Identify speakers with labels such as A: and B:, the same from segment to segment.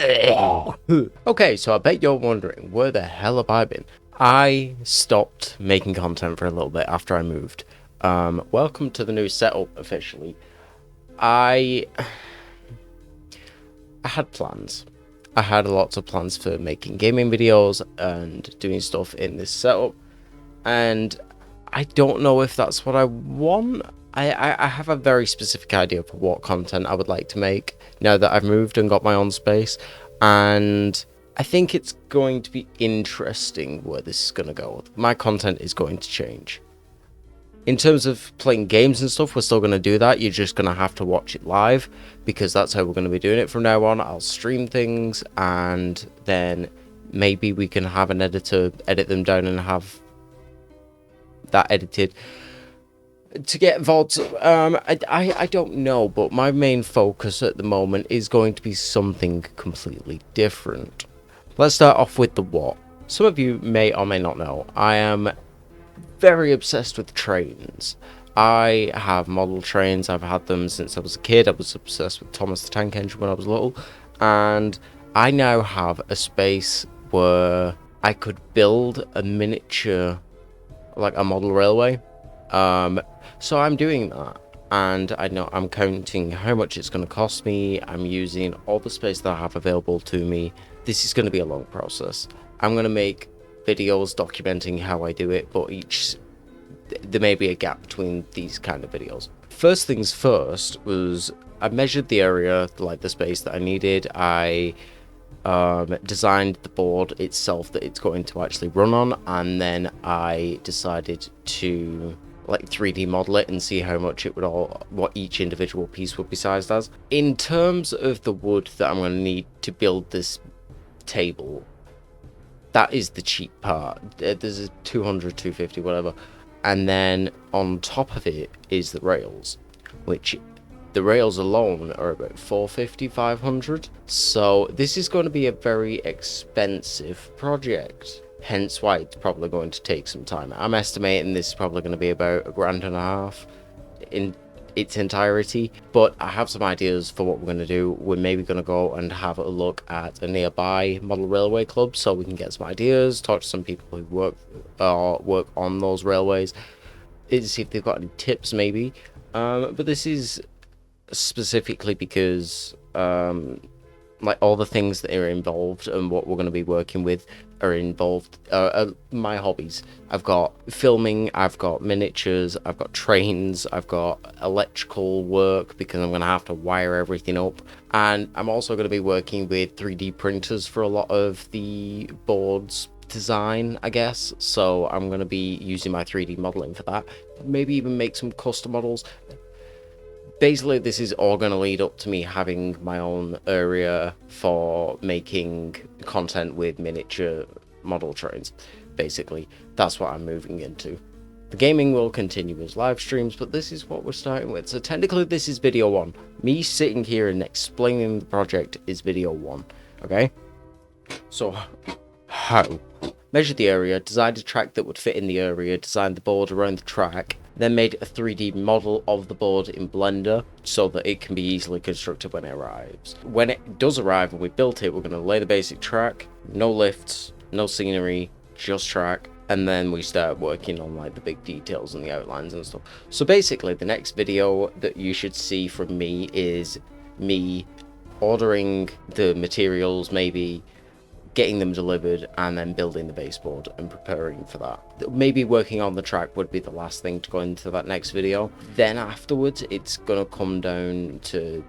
A: Okay, so I bet you're wondering, where the hell have I been? I stopped making content for a little bit after I moved. Welcome to the new setup officially. I had plans. I had lots of plans for making gaming videos and doing stuff in this setup, and I don't know if that's what I want. I have a very specific idea for what content I would like to make now that I've moved and got my own space, and I think it's going to be interesting where this is going to go. My content is going to change. In terms of playing games and stuff, we're still going to do that. You're just going to have to watch it live, because that's how we're going to be doing it from now on. I'll stream things, and then maybe we can have an editor edit them down and have that edited to get VODs. I don't know, but my main focus at the moment is going to be something completely different. Let's start off with the what. Some of you may or may not know, I am very obsessed with trains. I have model trains. I've had them since I was a kid. I was obsessed with Thomas the Tank Engine when I was little, and I now have a space where I could build a miniature, like a model railway. So I'm doing that, and I know I'm counting how much it's going to cost me. I'm using all the space that I have available to me. This is going to be a long process. I'm going to make videos documenting how I do it, but there may be a gap between these kind of videos. First things first was I measured the area, like the space that I needed. I designed the board itself that it's going to actually run on, and then I decided to like 3D model it and see how much it would what each individual piece would be sized as. In terms of the wood that I'm going to need to build this table, that is the cheap part. There's a 200, 250, whatever, and then on top of it is the rails, which the rails alone are about 450, 500. So this is going to be a very expensive project, hence why it's probably going to take some time. I'm estimating this is probably going to be about $1,500 in its entirety, but I have some ideas for what we're going to do. We're maybe going to go and have a look at a nearby model railway club so we can get some ideas, talk to some people who work on those railways, see if they've got any tips maybe. But this is specifically because like all the things that are involved and what we're going to be working with are involved my hobbies. I've got filming, I've got miniatures, I've got trains, I've got electrical work because I'm going to have to wire everything up, and I'm also going to be working with 3D printers for a lot of the boards design, I guess. So I'm going to be using my 3D modeling for that, maybe even make some custom models. Basically, this is all going to lead up to me having my own area for making content with miniature model trains. Basically, that's what I'm moving into. The gaming will continue as live streams, but this is what we're starting with. So technically, this is video 1. Me sitting here and explaining the project is video 1. Okay? So, how? Measured the area, designed a track that would fit in the area, designed the board around the track, then made a 3D model of the board in Blender so that it can be easily constructed when it arrives. When it does arrive and we built it, we're going to lay the basic track, no lifts, no scenery, just track, and then we start working on like the big details and the outlines and stuff. So basically, the next video that you should see from me is me ordering the materials, maybe getting them delivered, and then building the baseboard and preparing for that. Maybe working on the track would be the last thing to go into that next video. Then afterwards, it's gonna come down to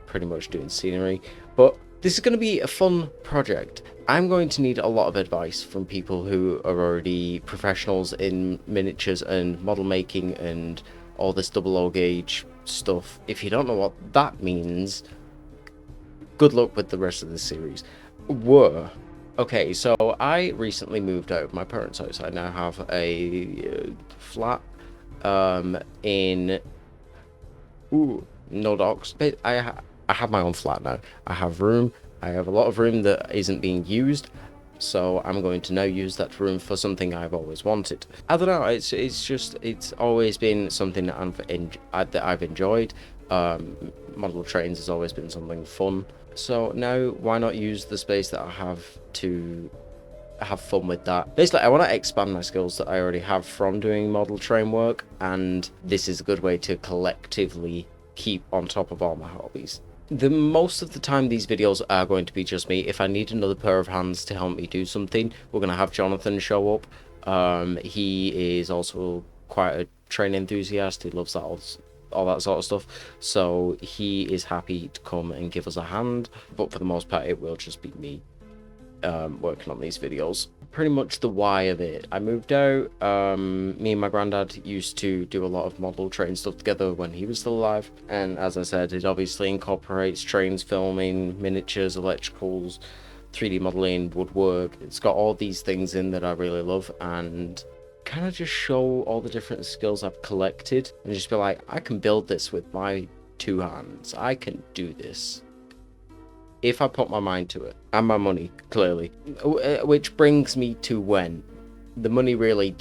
A: pretty much doing scenery. But this is gonna be a fun project. I'm going to need a lot of advice from people who are already professionals in miniatures and model making and all this 00 gauge stuff. If you don't know what that means, good luck with the rest of the series. Okay, so I recently moved out of my parents' house. I now have a flat in no docks. I have my own flat now. I have room. I have a lot of room that isn't being used, so I'm going to now use that room for something I've always wanted. I don't know. It's always been something that I've enjoyed. Model trains has always been something fun. So now, why not use the space that I have to have fun with that? Basically, I want to expand my skills that I already have from doing model train work, and this is a good way to collectively keep on top of all my hobbies. Most of the time these videos are going to be just me. If I need another pair of hands to help me do something, we're going to have Jonathan show up. He is also quite a train enthusiast. He loves that all that sort of stuff, so he is happy to come and give us a hand, but for the most part it will just be me working on these videos. Pretty much the why of it: I moved out. Me and my granddad used to do a lot of model train stuff together when he was still alive, and as I said, it obviously incorporates trains, filming, miniatures, electricals, 3D modeling, woodwork. It's got all these things in that I really love, and kind of just show all the different skills I've collected and just be like, I can build this with my 2 hands. I can do this if I put my mind to it, and my money, clearly. Which brings me to when the money really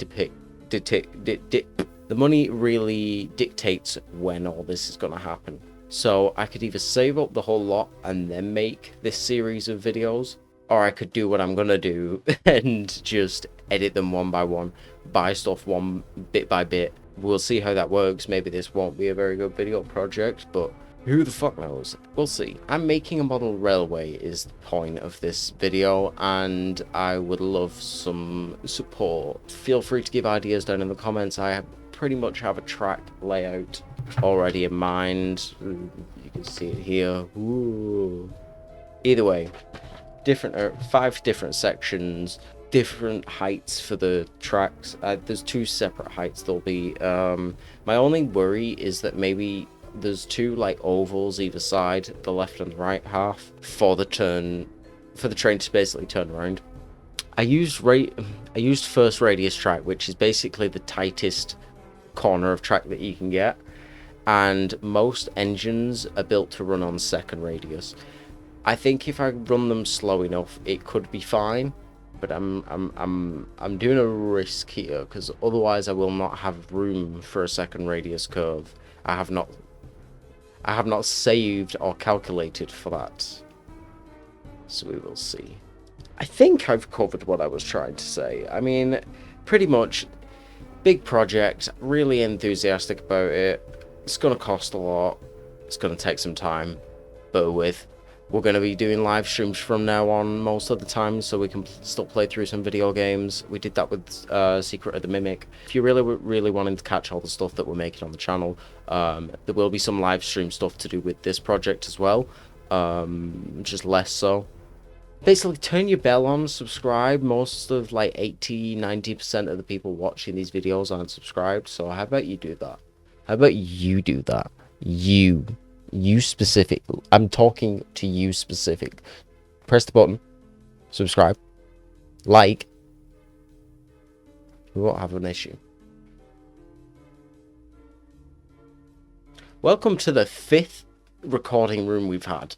A: the money really dictates when all this is gonna happen. So I could either save up the whole lot and then make this series of videos, or I could do what I'm gonna do and just edit them one by one, buy stuff one bit by bit. We'll see how that works. Maybe this won't be a very good video project, but who the fuck knows? We'll see. I'm making a model railway is the point of this video, and I would love some support. Feel free to give ideas down in the comments. I pretty much have a track layout already in mind. You can see it here. Ooh. Either way, 5 different sections, different heights for the tracks. There's 2 separate heights. There'll be my only worry is that maybe there's 2 like ovals either side, the left and the right half, for the train to basically turn around. I used first radius track, which is basically the tightest corner of track that you can get, and most engines are built to run on second radius. I think if I run them slow enough, it could be fine, but I'm doing a risk here, because otherwise I will not have room for a second radius curve. I have not saved or calculated for that, so we will see. I think I've covered what I was trying to say. I mean, pretty much, big project, really enthusiastic about it. It's gonna cost a lot, it's gonna take some time, but we're going to be doing live streams from now on most of the time, so we can still play through some video games. We did that with Secret of the Mimic. If you're really wanting to catch all the stuff that we're making on the channel, there will be some live stream stuff to do with this project as well, just less so. Basically, turn your bell on, subscribe. Most of like 80-90% of the people watching these videos aren't subscribed, so how about you do that? How about you do that? You specific. I'm talking to you specific. Press the button, subscribe, like. We won't have an issue. Welcome to the 5th recording room we've had.